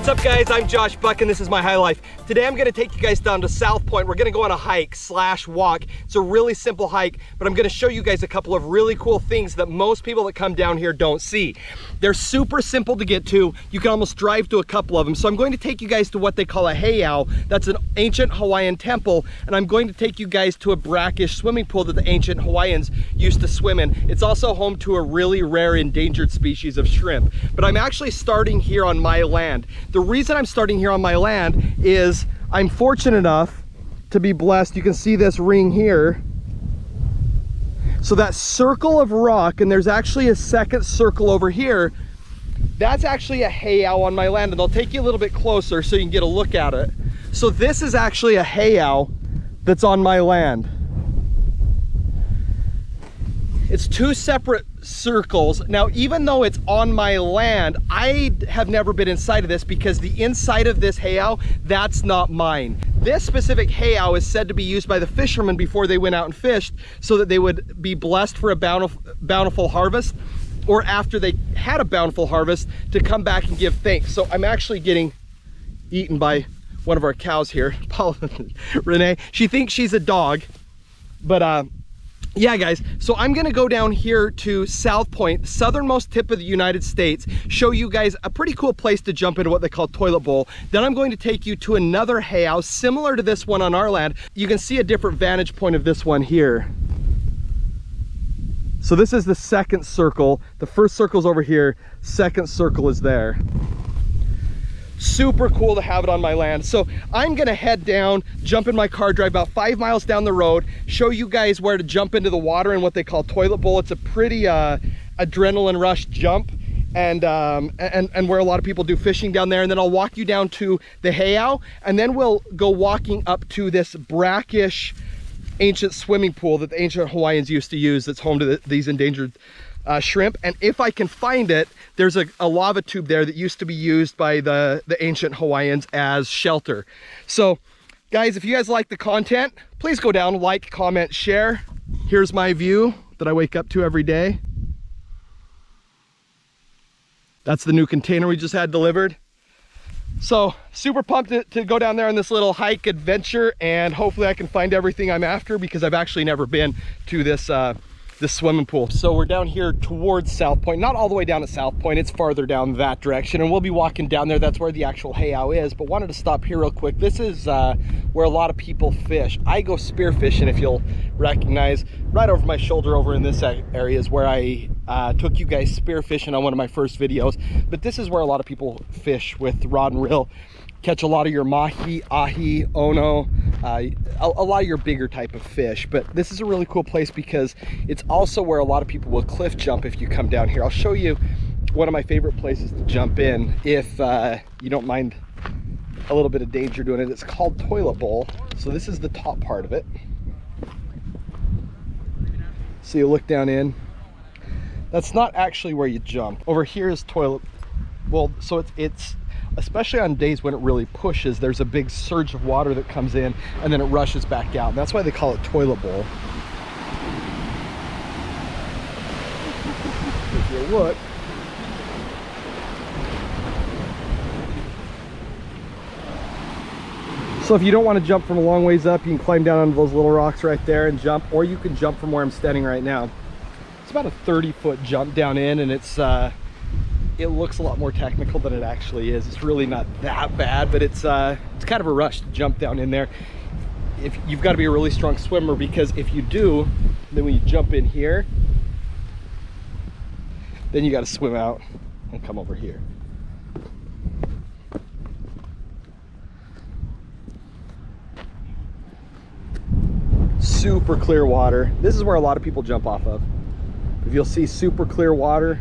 What's up guys, I'm Josh Buck and this is my high life. Today I'm gonna take you guys down to Southpoint. We're gonna go on a hike / walk. It's a really simple hike, but I'm gonna show you guys a couple of really cool things that most people that come down here don't see. They're super simple to get to. You can almost drive to a couple of them. So I'm going to take you guys to what they call a heiau. That's an ancient Hawaiian temple. And I'm going to take you guys to a brackish swimming pool that the ancient Hawaiians used to swim in. It's also home to a really rare endangered species of shrimp. But I'm actually starting here on my land. The reason I'm starting here on my land is I'm fortunate enough to be blessed. You can see this ring here. So that circle of rock, and there's actually a second circle over here, that's actually a heiau on my land, and I'll take you a little bit closer so you can get a look at it. So this is actually a heiau that's on my land. It's two separate circles. Now, even though it's on my land, I have never been inside of this because the inside of this heiau, that's not mine. This specific heiau is said to be used by the fishermen before they went out and fished so that they would be blessed for a bountiful harvest, or after they had a bountiful harvest to come back and give thanks. So I'm actually getting eaten by one of our cows here, Renee. She thinks she's a dog, but yeah guys, so I'm gonna go down here to Southpoint, southernmost tip of the United States, show you guys a pretty cool place to jump into what they call toilet bowl. Then I'm going to take you to another heiau similar to this one on our land. You can see a different vantage point of this one here. So this is the second circle. The first circle's over here, second circle is there. Super cool to have it on my land. So I'm gonna head down, jump in my car, drive about 5 miles down the road, show you guys where to jump into the water and what they call toilet bowl. It's a pretty adrenaline rush jump, and where a lot of people do fishing down there. And then I'll walk you down to the heiau, and then we'll go walking up to this brackish ancient swimming pool that the ancient Hawaiians used to use, that's home to these endangered shrimp. And if I can find it, there's a lava tube there that used to be used by the ancient Hawaiians as shelter. So guys, if you guys like the content, please go down, like, comment, share. Here's my view that I wake up to every day. That's the new container we just had delivered. So super pumped to go down there on this little hike adventure, and hopefully I can find everything I'm after, because I've actually never been to this swimming pool. So we're down here towards Southpoint, not all the way down to Southpoint, it's farther down that direction, and we'll be walking down there. That's where the actual heiau is, but wanted to stop here real quick. This is where a lot of people fish. I go spear fishing, if you'll recognize. Right over my shoulder over in this area is where I took you guys spear fishing on one of my first videos, but this is where a lot of people fish with rod and reel. Catch a lot of your mahi, ahi, ono, a lot of your bigger type of fish. But this is a really cool place because it's also where a lot of people will cliff jump if you come down here. I'll show you one of my favorite places to jump in if you don't mind a little bit of danger doing it. It's called toilet bowl. So this is the top part of it. So you look down in. That's not actually where you jump. Over here is toilet. Well, so it's especially on days when it really pushes, there's a big surge of water that comes in and then it rushes back out. And that's why they call it toilet bowl. If you look, so if you don't want to jump from a long ways up, you can climb down onto those little rocks right there and jump, or you can jump from where I'm standing right now. It's about a 30-foot jump down in, and it looks a lot more technical than it actually is. It's really not that bad, but it's kind of a rush to jump down in there. If you've got to be a really strong swimmer, because if you do, then when you jump in here, then you got to swim out and come over here. Super clear water. This is where a lot of people jump off of. If you'll see, super clear water.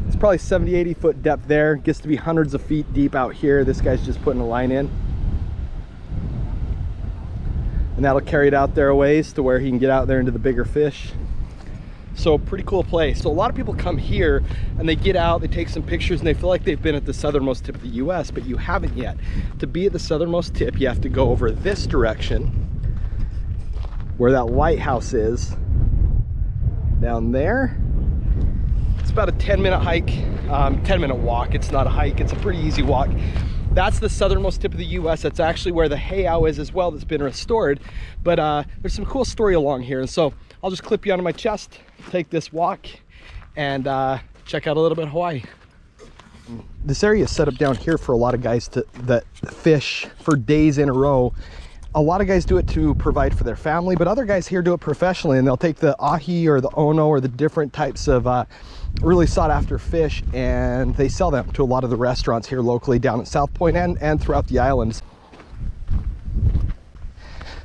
It's probably 70-80 foot depth there. It gets to be hundreds of feet deep out here. This guy's just putting a line in, and that'll carry it out there a ways to where he can get out there into the bigger fish. So pretty cool place. So a lot of people come here and they get out, they take some pictures, and they feel like they've been at the southernmost tip of the US, but you haven't yet. To be at the southernmost tip, you have to go over this direction where that lighthouse is down there. It's about a 10-minute hike, 10-minute walk. It's not a hike, it's a pretty easy walk. That's the southernmost tip of the US. That's actually where the heiau is as well, that's been restored. But there's some cool story along here. And so I'll just clip you onto my chest, take this walk, and check out a little bit of Hawaii. This area is set up down here for a lot of guys that fish for days in a row. A lot of guys do it to provide for their family, but other guys here do it professionally, and they'll take the ahi or the ono or the different types of really sought after fish, and they sell them to a lot of the restaurants here locally down at Southpoint and throughout the islands.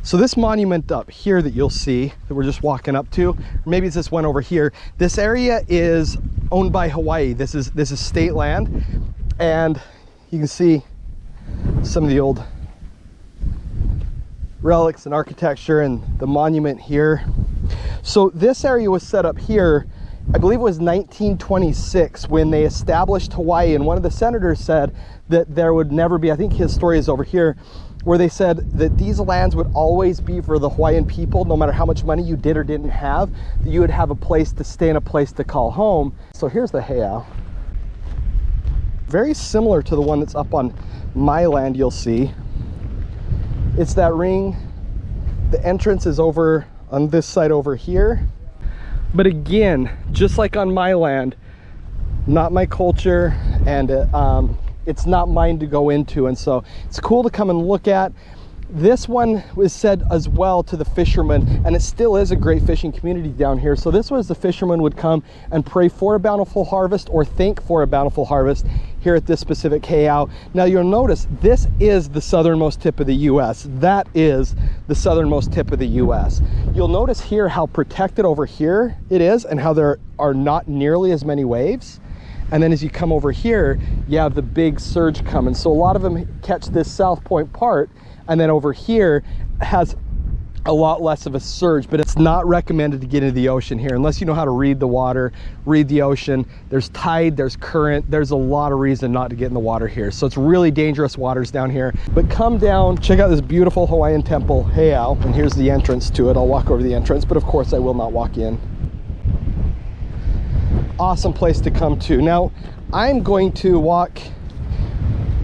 So this monument up here that you'll see that we're just walking up to, or maybe it's this one over here, this area is owned by Hawaii. This is state land, and you can see some of the old relics and architecture and the monument here. So this area was set up here, I believe it was 1926 when they established Hawaii, and one of the senators said that there would never be, I think his story is over here, where they said that these lands would always be for the Hawaiian people, no matter how much money you did or didn't have, that you would have a place to stay and a place to call home. So here's the heiau. Very similar to the one that's up on my land, you'll see. It's that ring. The entrance is over on this side over here. But again, just like on my land, not my culture, and it's not mine to go into, and so it's cool to come and look at. This one was said as well to the fishermen, and it still is a great fishing community down here. So this was the fishermen would come and pray for a bountiful harvest or thank for a bountiful harvest here at this specific heiau. Now you'll notice this is the southernmost tip of the US. That is the southernmost tip of the US. You'll notice here how protected over here it is and how there are not nearly as many waves. And then as you come over here, you have the big surge coming. So a lot of them catch this Southpoint part, and then over here has a lot less of a surge, but it's not recommended to get into the ocean here unless you know how to read the water, read the ocean. There's tide, there's current, there's a lot of reason not to get in the water here. So it's really dangerous waters down here. But come down, check out this beautiful Hawaiian temple, heiau, and here's the entrance to it. I'll walk over the entrance, but of course I will not walk in. Awesome place to come to. Now I'm going to walk,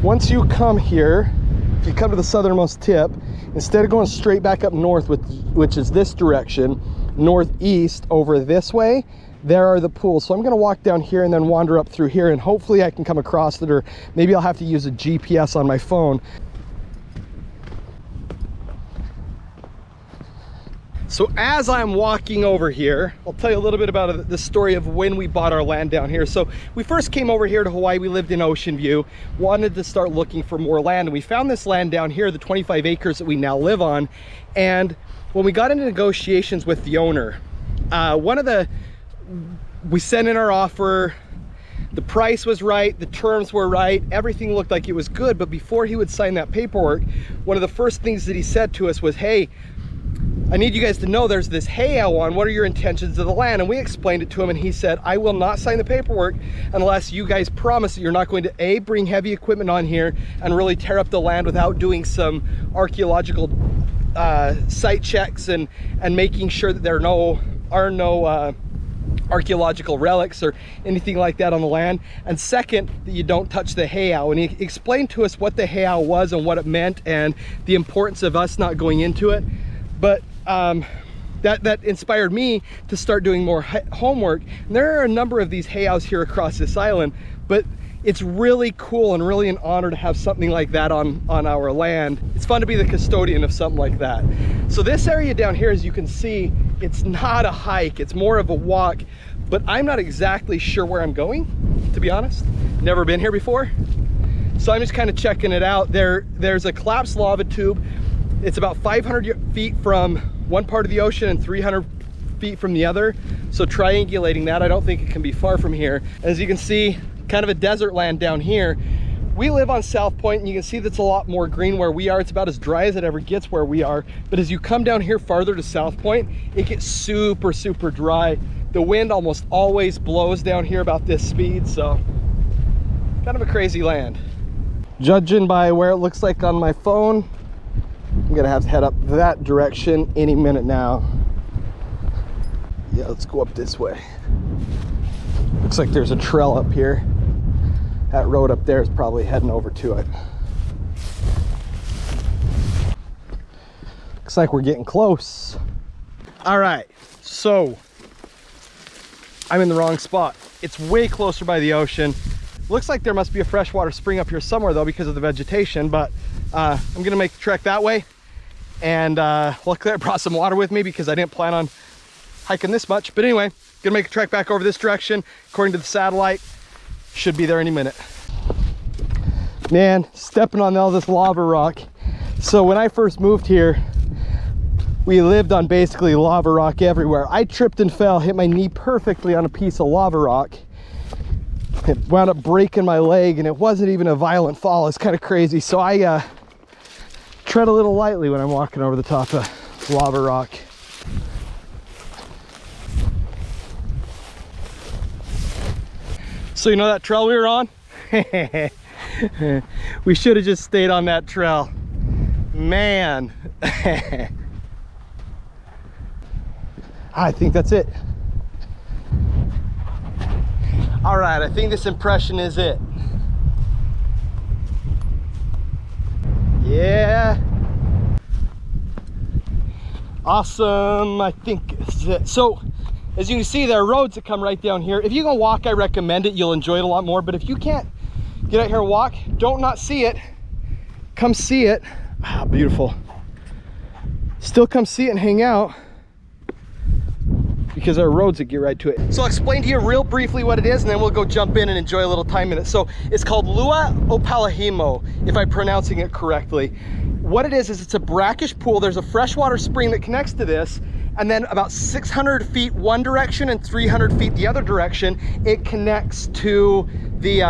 once you come here, if you come to the southernmost tip, instead of going straight back up north, which is this direction, northeast over this way, there are the pools. So I'm going to walk down here and then wander up through here, and hopefully I can come across it, or maybe I'll have to use a GPS on my phone. So as I'm walking over here, I'll tell you a little bit about the story of when we bought our land down here. So we first came over here to Hawaii. We lived in Ocean View, wanted to start looking for more land, and we found this land down here, the 25 acres that we now live on. And when we got into negotiations with the owner, we sent in our offer. The price was right, the terms were right, everything looked like it was good. But before he would sign that paperwork, one of the first things that he said to us was, "Hey, I need you guys to know there's this heiau on. What are your intentions of the land?" And we explained it to him, and he said, "I will not sign the paperwork unless you guys promise that you're not going to A, bring heavy equipment on here and really tear up the land without doing some archaeological site checks and making sure that there are no archaeological relics or anything like that on the land. And second, that you don't touch the heiau." And he explained to us what the heiau was and what it meant and the importance of us not going into it. But that inspired me to start doing more homework. And there are a number of these heiaus here across this island, but it's really cool and really an honor to have something like that on our land. It's fun to be the custodian of something like that. So this area down here, as you can see, it's not a hike, it's more of a walk, but I'm not exactly sure where I'm going, to be honest. Never been here before. So I'm just kind of checking it out. There's a collapsed lava tube. It's about 500 feet from one part of the ocean and 300 feet from the other. So triangulating that, I don't think it can be far from here. As you can see, kind of a desert land down here. We live on Southpoint, and you can see that's a lot more green where we are. It's about as dry as it ever gets where we are. But as you come down here farther to Southpoint, it gets super, super dry. The wind almost always blows down here about this speed, so kind of a crazy land. Judging by where it looks like on my phone, I'm gonna have to head up that direction any minute now. Yeah, let's go up this way. Looks like there's a trail up here. That road up there is probably heading over to it. Looks like we're getting close. All right, so I'm in the wrong spot. It's way closer by the ocean. Looks like there must be a freshwater spring up here somewhere though because of the vegetation, but I'm gonna make the trek that way. And luckily I brought some water with me because I didn't plan on hiking this much. But anyway, gonna make a trek back over this direction. According to the satellite, should be there any minute. Man, stepping on all this lava rock. So when I first moved here, we lived on basically lava rock everywhere. I tripped and fell, hit my knee perfectly on a piece of lava rock. It wound up breaking my leg, and it wasn't even a violent fall. It's kind of crazy. So I tread a little lightly when I'm walking over the top of lava rock. So you know that trail we were on? We should have just stayed on that trail. Man. I think that's it. All right, I think this impression is it. Yeah. Awesome, I think this is it. So, as you can see, there are roads that come right down here. If you can walk, I recommend it. You'll enjoy it a lot more. But if you can't get out here and walk, don't not see it. Come see it. Ah, beautiful. Still come see it and hang out, because there are roads that get right to it. So I'll explain to you real briefly what it is, and then we'll go jump in and enjoy a little time in it. So it's called Lua o Palahemo, if I'm pronouncing it correctly. What it is it's a brackish pool. There's a freshwater spring that connects to this, and then about 600 feet one direction and 300 feet the other direction, it connects to the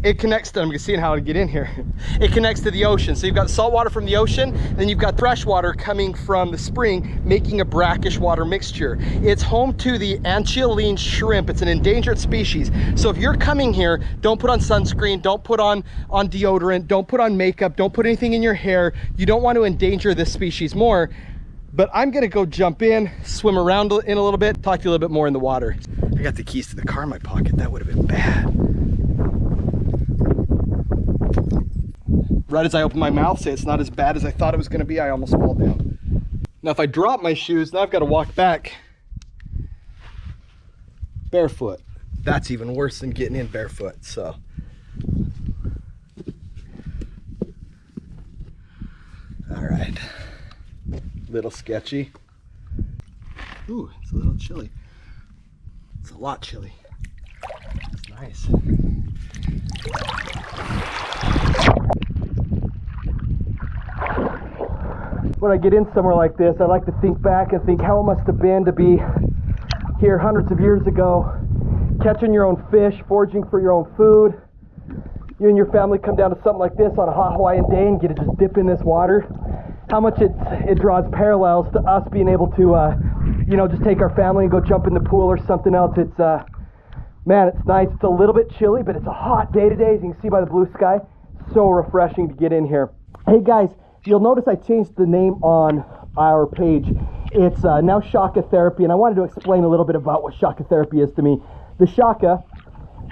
I'm seeing how to get in here. It connects to the ocean. So you've got salt water from the ocean, then you've got fresh water coming from the spring, making a brackish water mixture. It's home to the Anchialine shrimp. It's an endangered species. So if you're coming here, don't put on sunscreen, don't put on deodorant, don't put on makeup, don't put anything in your hair. You don't want to endanger this species more. But I'm gonna go jump in, swim around in a little bit, talk to you a little bit more in the water. I got the keys to the car in my pocket. That would have been bad. Right as I open my mouth, say it's not as bad as I thought it was going to be, I almost fall down. Now if I drop my shoes, now I've got to walk back barefoot. That's even worse than getting in barefoot, so. All right, little sketchy. Ooh, it's a little chilly. It's a lot chilly. It's nice. When I get in somewhere like this, I like to think back and think how it must have been to be here hundreds of years ago, catching your own fish, foraging for your own food. You and your family come down to something like this on a hot Hawaiian day and get to just dip in this water. How much it draws parallels to us being able to, you know, just take our family and go jump in the pool or something else. It's, man, it's nice. It's a little bit chilly, but it's a hot day today, as you can see by the blue sky. So refreshing to get in here. Hey guys, you'll notice I changed the name on our page. It's now Shaka Therapy, and I wanted to explain a little bit about what Shaka Therapy is to me. The Shaka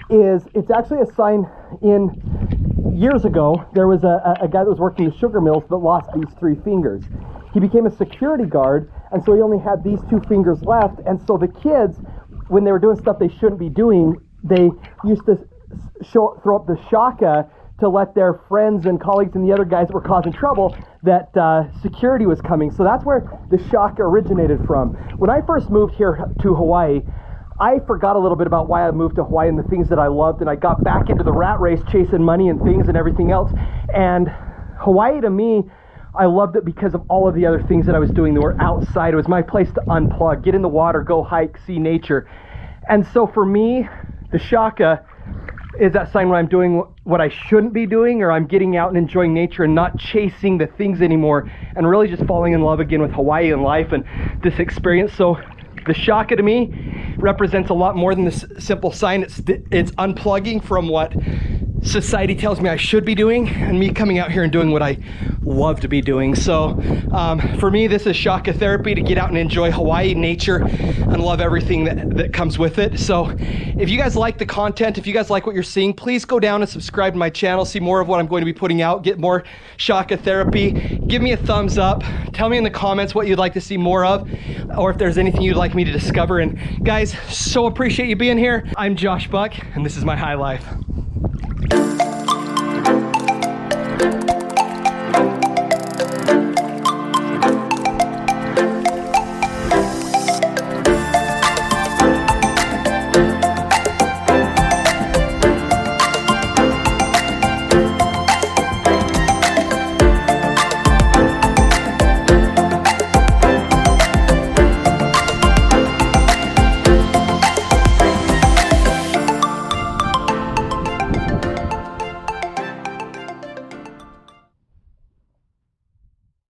it's actually a sign in, years ago, there was a guy that was working the sugar mills that lost these 3 fingers. He became a security guard, and so he only had these 2 fingers left, and so the kids, when they were doing stuff they shouldn't be doing, they used to throw up the Shaka to let their friends and colleagues and the other guys that were causing trouble that security was coming. So that's where the Shaka originated from. When I first moved here to Hawaii, I forgot a little bit about why I moved to Hawaii and the things that I loved, and I got back into the rat race chasing money and things and everything else. And Hawaii, to me, I loved it because of all of the other things that I was doing that were outside. It was my place to unplug, get in the water, go hike, see nature. And so for me, the Shaka is that sign when I'm doing what I shouldn't be doing, or I'm getting out and enjoying nature and not chasing the things anymore, and really just falling in love again with Hawaii and life and this experience. So the Shaka to me represents a lot more than this simple sign. It's unplugging from what society tells me I should be doing, and me coming out here and doing what I love to be doing. So for me, this is Shaka therapy, to get out and enjoy Hawaii nature and love everything that comes with it. So if you guys like the content, if you guys like what you're seeing, please go down and subscribe to my channel, see more of what I'm going to be putting out, get more Shaka therapy. Give me a thumbs up. Tell me in the comments what you'd like to see more of, or if there's anything you'd like me to discover. And guys, so appreciate you being here. I'm Josh Buck, and this is my high life.